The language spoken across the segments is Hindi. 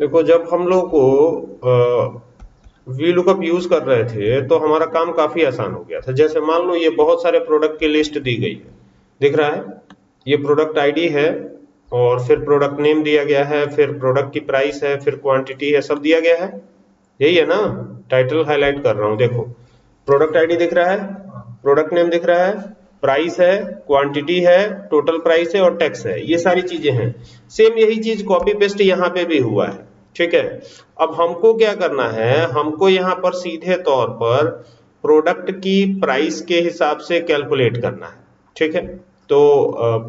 देखो, जब हम लोग को वी लुकअप यूज कर रहे थे तो हमारा काम काफी आसान हो गया था। जैसे मान लो ये बहुत सारे प्रोडक्ट की लिस्ट दी गई है, दिख रहा है? ये प्रोडक्ट आईडी है, और फिर प्रोडक्ट नेम दिया गया है, फिर प्रोडक्ट की प्राइस है, फिर क्वांटिटी है, सब दिया गया है। यही है ना? टाइटल हाईलाइट कर रहा हूँ, देखो। प्रोडक्ट आईडी दिख रहा है, प्रोडक्ट नेम दिख रहा है, प्राइस है, क्वांटिटी है, टोटल प्राइस है और टैक्स है, ये सारी चीजें हैं। सेम यही चीज कॉपी पेस्ट यहाँ पे भी हुआ है। ठीक है। अब हमको क्या करना है, हमको यहाँ पर सीधे तौर पर प्रोडक्ट की प्राइस के हिसाब से कैलकुलेट करना है। ठीक है। तो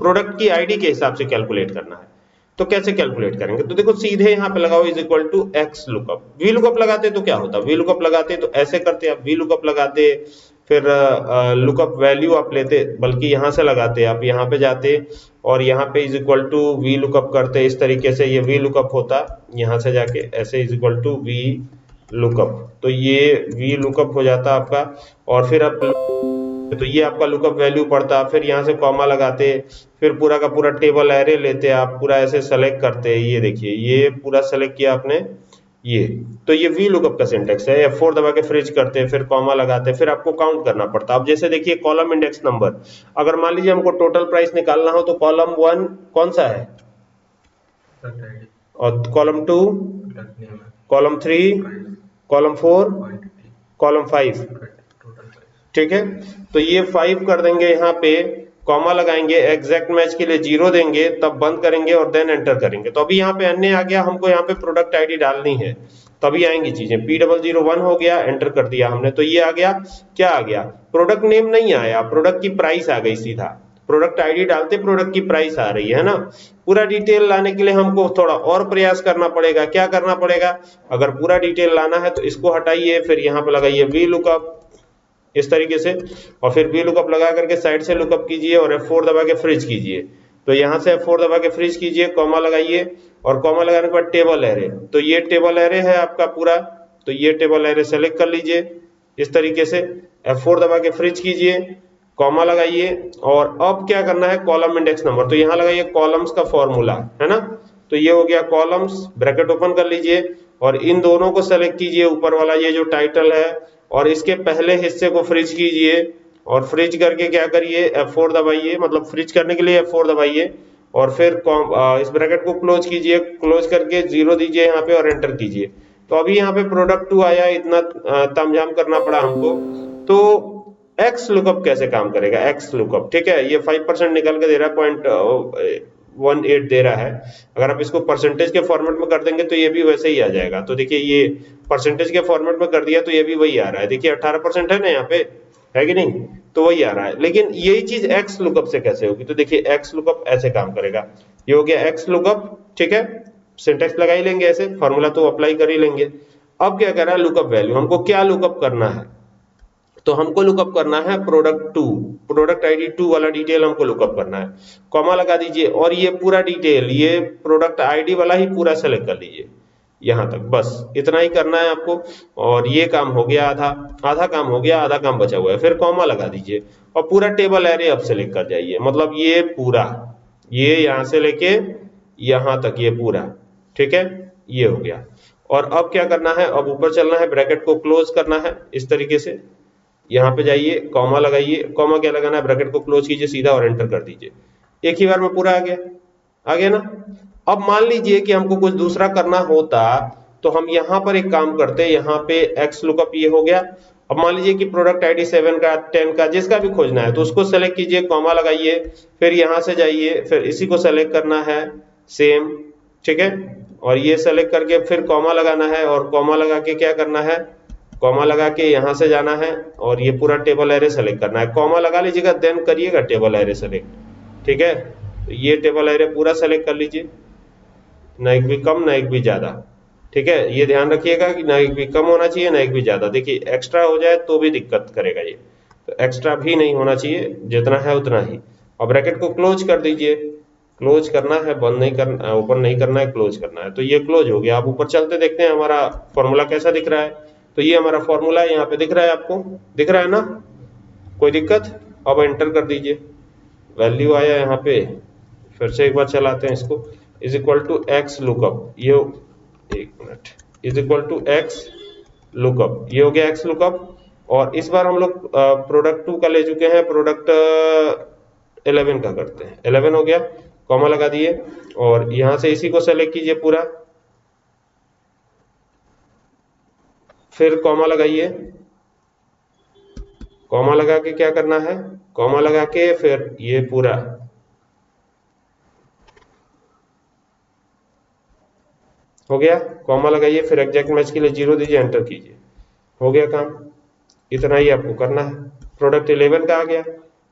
प्रोडक्ट की आईडी के हिसाब से कैलकुलेट करना है। तो कैसे कैलकुलेट करेंगे? तो देखो, सीधे यहाँ पे लगाओ is equal to X lookup. V lookup लगाते तो क्या होता? वी लुकअप लगाते तो ऐसे करते, आप वी लुकअप लगाते, फिर लुकअप वैल्यू आप लेते, बल्कि यहाँ से लगाते, आप यहाँ पे जाते और यहाँ पे is equal to V lookup करते। इस तरीके से ये वी लुकअप होता, यहाँ से जाके ऐसे is equal to V lookup, तो ये वी लुकअप हो जाता आपका। और फिर आप, तो ये आपका लुकअप वैल्यू पड़ता, फिर यहाँ से कॉमा लगाते, फिर पूरा का पूरा टेबल एरे लेते, आप पूरा ऐसे सेलेक्ट करते। ये देखिए, ये पूरा सेलेक्ट किया आपने, ये। तो ये वी लुकअप का सिंटेक्स है। F4 दबा के फ्रिज करते, फिर कॉमा लगाते, फिर आपको काउंट करना पड़ता। अब जैसे देखिए, कॉलम इंडेक्स नंबर, अगर मान लीजिए हमको टोटल प्राइस निकालना हो तो कॉलम 1 कौन सा है, और कॉलम 2, कॉलम 3, कॉलम 4, कॉलम 5। ठीक है। तो ये 5 कर देंगे, यहाँ पे कॉमा लगाएंगे, एग्जैक्ट मैच के लिए 0 देंगे, तब बंद करेंगे और देन एंटर करेंगे। तो अभी यहाँ पे अन्य आ गया, हमको यहाँ पे प्रोडक्ट आईडी डालनी है, तभी आएंगी चीजें। P001 हो गया, एंटर कर दिया हमने, तो ये आ गया। क्या आ गया? प्रोडक्ट नेम नहीं आया, प्रोडक्ट की प्राइस आ गई सीधा। प्रोडक्ट आईडी डालते प्रोडक्ट की प्राइस आ रही है ना। पूरा डिटेल लाने के लिए हमको थोड़ा और प्रयास करना पड़ेगा। क्या करना पड़ेगा? अगर पूरा डिटेल लाना है तो इसको हटाइए, फिर यहाँ पे लगाइए वी लुकअप इस तरीके से, और फिर वी लुकअप लगा करके साइड से लुकअप कीजिए और F4 दबा के फ्रीज कीजिए। तो यहाँ से F4 दबा के फ्रीज कीजिए, कॉमा लगाइए, और कॉमा लगाने के बाद टेबल एरे, तो ये टेबल एरे है आपका पूरा। तो ये टेबल एरे सेलेक्ट कर लीजिए इस तरीके से, F4 दबा के फ्रीज कीजिए, कॉमा लगाइए, और अब क्या करना है, कॉलम इंडेक्स नंबर, तो यहाँ लगाइए कॉलम्स का फॉर्मूला, है ना। तो ये हो गया कॉलम्स, ब्रैकेट ओपन कर लीजिए, और इन दोनों को सेलेक्ट कीजिए, ऊपर वाला ये जो टाइटल है, और इसके पहले हिस्से को फ्रीज कीजिए, और फ्रीज करके क्या करिए, F4 दबाइए, मतलब फ्रीज करने के लिए F4 दबाइए, और फिर इस ब्रैकेट को क्लोज कीजिए, क्लोज करके 0 दीजिए यहाँ पे और एंटर कीजिए। तो अभी यहाँ पे प्रोडक्ट 2 आया, इतना तामझाम करना पड़ा हमको। तो एक्स लुकअप कैसे काम करेगा? एक्स लुकअप, ठीक है, ये 5% निकल के दे रहा है, 0.18 दे रहा है। अगर आप इसको परसेंटेज के फॉर्मेट में कर देंगे तो ये भी वैसे ही आ जाएगा। तो देखिए, ये परसेंटेज के फॉर्मेट में कर दिया तो ये भी वही आ रहा है। देखिए 18% है ना यहाँ पे, है कि नहीं? तो वही आ रहा है। लेकिन यही चीज एक्स लुकअप से कैसे होगी? तो देखिए, एक्स लुकअप ऐसे काम करेगा। ये हो गया एक्स लुकअप, ठीक है। सिंटेक्स लगा ही लेंगे, ऐसे फॉर्मूला तो अप्लाई कर ही लेंगे। अब क्या कर रहा है, लुकअप वैल्यू, हमको क्या लुकअप करना है? तो हमको लुकअप करना है प्रोडक्ट 2, प्रोडक्ट आईडी 2 वाला डिटेल हमको लुकअप करना है। कॉमा लगा दीजिए, और ये पूरा डिटेल, ये प्रोडक्ट आईडी वाला ही पूरा सेलेक्ट कर लीजिए यहां तक, बस इतना ही करना है आपको। और ये काम हो गया, आधा आधा काम हो गया, आधा काम बचा हुआ है। फिर कॉमा लगा दीजिए और पूरा टेबल एरे अब सेलेक्ट कर जाइए, मतलब ये पूरा, ये यहां से लेके यहां तक ये पूरा, ठीक है, ये हो गया। और अब क्या करना है, अब ऊपर चलना है, ब्रैकेट को क्लोज करना है इस तरीके से, यहाँ पे जाइए, कॉमा लगाइए, कॉमा क्या लगाना है, ब्रैकेट को क्लोज कीजिए सीधा और एंटर कर दीजिए। एक ही बार में पूरा आ गया ना। अब मान लीजिए कि हमको कुछ दूसरा करना होता, तो हम यहाँ पर एक काम करते, यहाँ पे एक्स लुकअप ये हो गया। अब मान लीजिए कि प्रोडक्ट आईडी 7 का 10 का जिसका भी खोजना है, तो उसको सेलेक्ट कीजिए, कॉमा लगाइए, फिर यहाँ से जाइए, फिर इसी को सेलेक्ट करना है सेम, ठीक है, और ये सेलेक्ट करके फिर कॉमा लगाना है, और कॉमा लगा के क्या करना है, कॉमा लगा के यहाँ से जाना है और ये पूरा टेबल एरे सेलेक्ट करना है। कॉमा लगा लीजिएगा, देन करिएगा टेबल एरे सेलेक्ट, ठीक है। तो ये टेबल एरे पूरा सेलेक्ट कर लीजिए, ना एक भी कम ना एक भी ज्यादा, ठीक है। ये ध्यान रखिएगा कि ना एक भी कम होना चाहिए ना एक भी ज्यादा। देखिए, एक्स्ट्रा हो जाए तो भी दिक्कत करेगा ये, तो एक्स्ट्रा भी नहीं होना चाहिए, जितना है उतना ही। और ब्रैकेट को क्लोज कर दीजिए, क्लोज करना है, बंद नहीं करना, ओपन नहीं करना है, क्लोज करना है। तो ये क्लोज हो गया। आप ऊपर चलते देखते हैं हमारा फॉर्मूला कैसा दिख रहा है। तो ये हमारा फॉर्मूला है, यहाँ पे दिख रहा है, आपको दिख रहा है ना, कोई दिक्कत? अब एंटर कर दीजिए, वैल्यू आया यहाँ पे, फिर से एक बार चलाते हैं इसको, is equal to X lookup, ये एक minute, is equal to X lookup, ये हो गया एक्स लुकअप। और इस बार हम लोग प्रोडक्ट 2 का ले चुके हैं, प्रोडक्ट 11 का करते हैं। 11 हो गया, कॉमा लगा दिए और यहां से इसी को सेलेक्ट कीजिए पूरा, फिर कॉमा लगाइए, कॉमा लगा के क्या करना है, कॉमा लगा के फिर ये पूरा हो गया, कॉमा लगाइए, फिर एग्जैक्ट मैच के लिए 0 दीजिए, एंटर कीजिए, हो गया काम। इतना ही आपको करना है, प्रोडक्ट 11 का आ गया।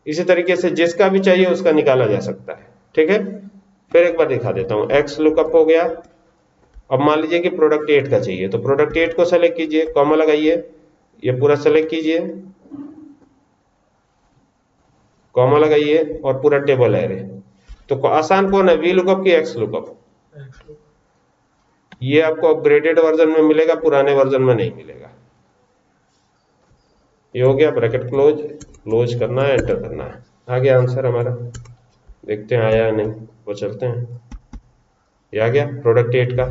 इसी तरीके से जिसका भी चाहिए उसका निकाला जा सकता है, ठीक है। फिर एक बार दिखा देता हूं, एक्स लुकअप हो गया। अब मान लीजिए कि प्रोडक्ट 8 का चाहिए, तो प्रोडक्ट 8 को सेलेक्ट कीजिए, कॉमा लगाइए, ये पूरा सेलेक्ट कीजिए, कॉमा लगाइए और पूरा टेबल एरे। तो आसान कौन है, वी लुकअप की एक्स लुकअप? ये आपको अपग्रेडेड वर्जन में मिलेगा, पुराने वर्जन में नहीं मिलेगा। ये हो गया, ब्रैकेट क्लोज, क्लोज करना है, एंटर करना है, आ गया आंसर हमारा। देखते हैं आया या नहीं, वो चलते हैं। ये आ गया प्रोडक्ट 8 का,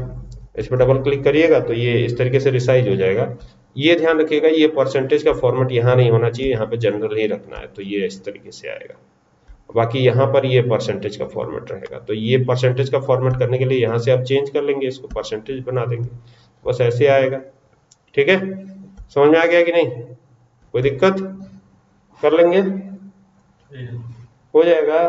इस पर डबल क्लिक करिएगा तो ये इस तरीके से रिसाइज हो जाएगा। ये ध्यान रखिएगा, ये परसेंटेज का फॉर्मेट यहाँ नहीं होना चाहिए, यहाँ पे जनरल ही रखना है, तो ये इस तरीके से आएगा। बाकी यहाँ पर ये परसेंटेज का फॉर्मेट रहेगा, तो ये परसेंटेज का फॉर्मेट करने के लिए यहाँ से आप चेंज कर लेंगे, इसको परसेंटेज बना देंगे, बस ऐसे आएगा। ठीक है, समझ में आ गया कि नहीं, कोई दिक्कत? कर लेंगे, हो जाएगा।